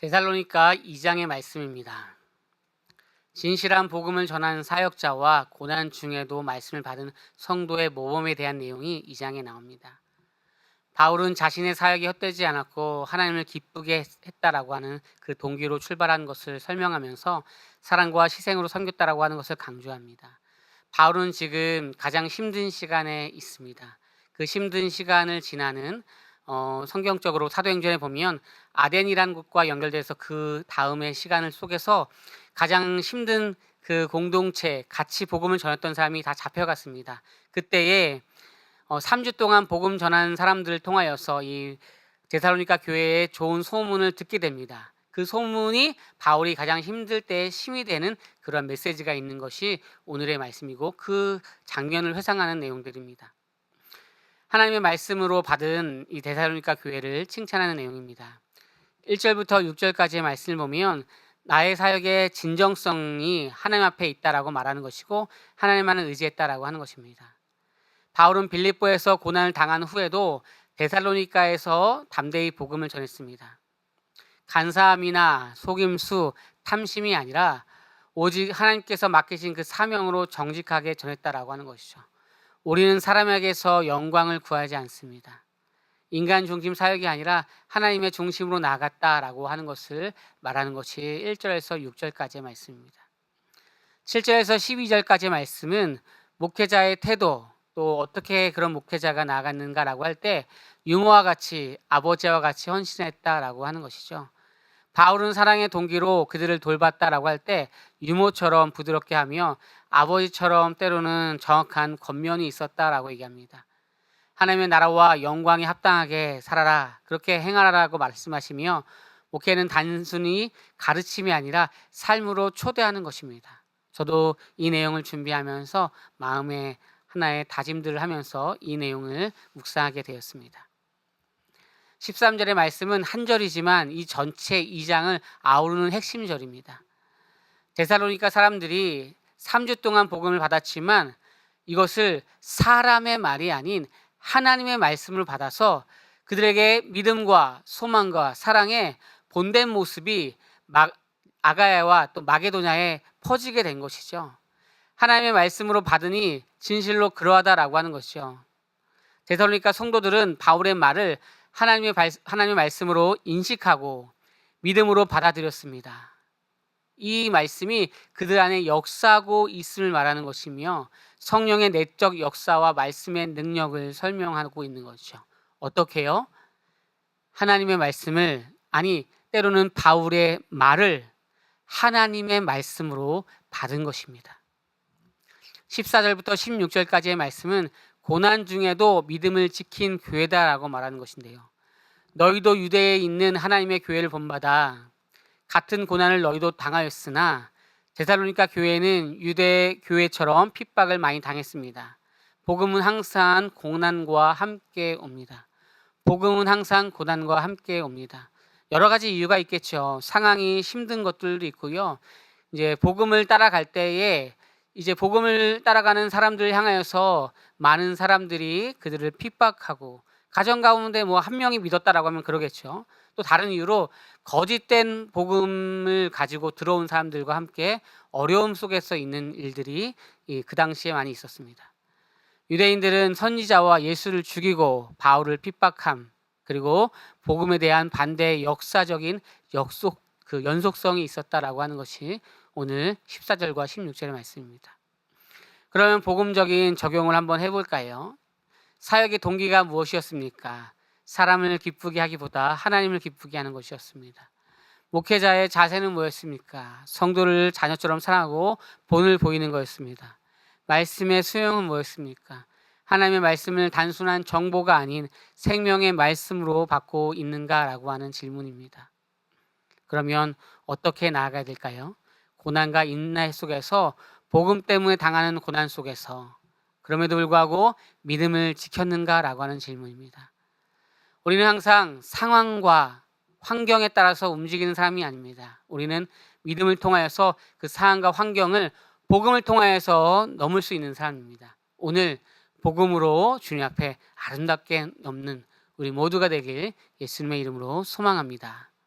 데살로니가 2장의 말씀입니다. 진실한 복음을 전하는 사역자와 고난 중에도 말씀을 받은 성도의 모범에 대한 내용이 2장에 나옵니다. 바울은 자신의 사역이 헛되지 않았고 하나님을 기쁘게 했다라고 하는 그 동기로 출발한 것을 설명하면서 사랑과 희생으로 섬겼다라고 하는 것을 강조합니다. 바울은 지금 가장 힘든 시간에 있습니다. 그 힘든 시간을 지나는 성경적으로 사도행전에 보면 아덴이라는 곳과 연결돼서 그 다음의 시간을 속에서 가장 힘든 그 공동체, 같이 복음을 전했던 사람이 다 잡혀갔습니다. 그때에 3주 동안 복음 전하는 사람들을 통하여서 이 데살로니가 교회의 좋은 소문을 듣게 됩니다. 그 소문이 바울이 가장 힘들 때 힘이 되는 그런 메시지가 있는 것이 오늘의 말씀이고 그 장면을 회상하는 내용들입니다. 하나님의 말씀으로 받은 이 데살로니가 교회를 칭찬하는 내용입니다. 1절부터 6절까지의 말씀을 보면 나의 사역의 진정성이 하나님 앞에 있다라고 말하는 것이고 하나님만을 의지했다라고 하는 것입니다. 바울은 빌립보에서 고난을 당한 후에도 데살로니가에서 담대히 복음을 전했습니다. 간사함이나 속임수, 탐심이 아니라 오직 하나님께서 맡기신 그 사명으로 정직하게 전했다라고 하는 것이죠. 우리는 사람에게서 영광을 구하지 않습니다. 인간 중심 사역이 아니라 하나님의 중심으로 나아갔다라고 하는 것을 말하는 것이 1절에서 6절까지의 말씀입니다. 7절에서 12절까지의 말씀은 목회자의 태도, 또 어떻게 그런 목회자가 나아갔는가라고 할 때 유모와 같이 아버지와 같이 헌신했다라고 하는 것이죠. 바울은 사랑의 동기로 그들을 돌봤다라고 할 때 유모처럼 부드럽게 하며 아버지처럼 때로는 정확한 권면이 있었다라고 얘기합니다. 하나님의 나라와 영광에 합당하게 살아라, 그렇게 행하라라고 말씀하시며 목회는 단순히 가르침이 아니라 삶으로 초대하는 것입니다. 저도 이 내용을 준비하면서 마음에 하나의 다짐들을 하면서 이 내용을 묵상하게 되었습니다. 13절의 말씀은 한 절이지만 이 전체 2장을 아우르는 핵심 절입니다. 데살로니가 사람들이 3주 동안 복음을 받았지만 이것을 사람의 말이 아닌 하나님의 말씀을 받아서 그들에게 믿음과 소망과 사랑의 본된 모습이 아가야와 또 마게도냐에 퍼지게 된 것이죠. 하나님의 말씀으로 받으니 진실로 그러하다라고 하는 것이죠. 데살로니가 성도들은 바울의 말을 하나님의 말씀으로 인식하고 믿음으로 받아들였습니다. 이 말씀이 그들 안에 역사하고 있음을 말하는 것이며 성령의 내적 역사와 말씀의 능력을 설명하고 있는 것이죠. 어떻게요? 하나님의 말씀을, 아니 때로는 바울의 말을 하나님의 말씀으로 받은 것입니다. 14절부터 16절까지의 말씀은 고난 중에도 믿음을 지킨 교회다라고 말하는 것인데요. 너희도 유대에 있는 하나님의 교회를 본받아 같은 고난을 너희도 당하였으나 데살로니가 교회는 유대 교회처럼 핍박을 많이 당했습니다. 복음은 항상 고난과 함께 옵니다. 복음은 항상 고난과 함께 옵니다. 여러 가지 이유가 있겠죠. 상황이 힘든 것들도 있고요. 이제 복음을 따라갈 때에 이제 복음을 따라가는 사람들을 향하여서 많은 사람들이 그들을 핍박하고 가정 가운데 뭐 한 명이 믿었다라고 하면 그러겠죠. 또 다른 이유로 거짓된 복음을 가지고 들어온 사람들과 함께 어려움 속에서 있는 일들이 그 당시에 많이 있었습니다. 유대인들은 선지자와 예수를 죽이고 바울을 핍박함, 그리고 복음에 대한 반대의 역사적인 연속성이 있었다라고 하는 것이 오늘 14절과 16절의 말씀입니다. 그러면 복음적인 적용을 한번 해볼까요? 사역의 동기가 무엇이었습니까? 사람을 기쁘게 하기보다 하나님을 기쁘게 하는 것이었습니다. 목회자의 자세는 뭐였습니까? 성도를 자녀처럼 사랑하고 본을 보이는 거였습니다. 말씀의 수용은 뭐였습니까? 하나님의 말씀을 단순한 정보가 아닌 생명의 말씀으로 받고 있는가라고 하는 질문입니다. 그러면 어떻게 나아가야 될까요? 고난과 인내 속에서, 복음 때문에 당하는 고난 속에서 그럼에도 불구하고 믿음을 지켰는가라고 하는 질문입니다. 우리는 항상 상황과 환경에 따라서 움직이는 사람이 아닙니다. 우리는 믿음을 통하여서 그 상황과 환경을 복음을 통하여서 넘을 수 있는 사람입니다. 오늘 복음으로 주님 앞에 아름답게 넘는 우리 모두가 되길 예수님의 이름으로 소망합니다.